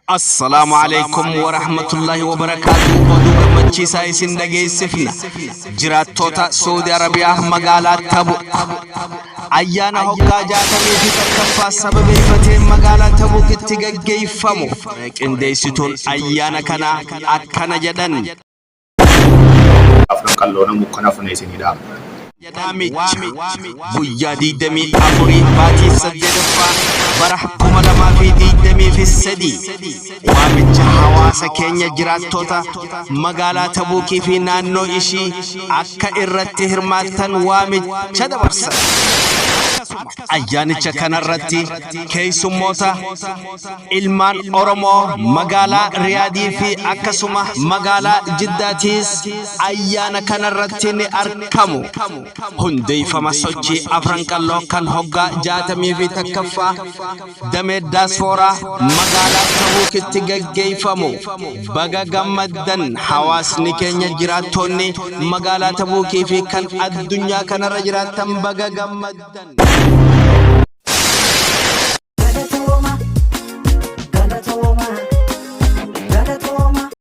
Assalamu alaikum wa rahmatullahi wa barakatuh. Oduu gammachiisaa isin dhageessifna. Jiraattota Saudi Arabiyaa magaalaa Tabuk ayyaana hoggaa 60 takkaffaa sababeeffatee magaalaa Tabukitti gaggeeffamu. Qindeessituun ayyaana kana akkana jedhan. Afran qalloona mukkana funeessinidha. Guyyaa 24 baatii 8ffaa bara 2023 waamicha hawaasa keenya jiraattota magaalaa Tabukii fi naannoo ishii akka irratti hirmaattan waamicha dabarsan. Ayyaanicha kanarratti keessummoota ilmaan Oromoo magaalaa Riyaadii fi akkasuma magaalaa Jiddaatiis ayyaana kanarratti ni argamu. Hundeeffama sochii afran qalloo kan hoggaa 60 takkaffaa damee diaspooraa magaalaa Tabukitti gaggeeffamu. Baga gammaddan hawaasni keenya jiraattonni magaalaa Tabukii fi kan addunyaa kanarra jiraattan baga gammaddan.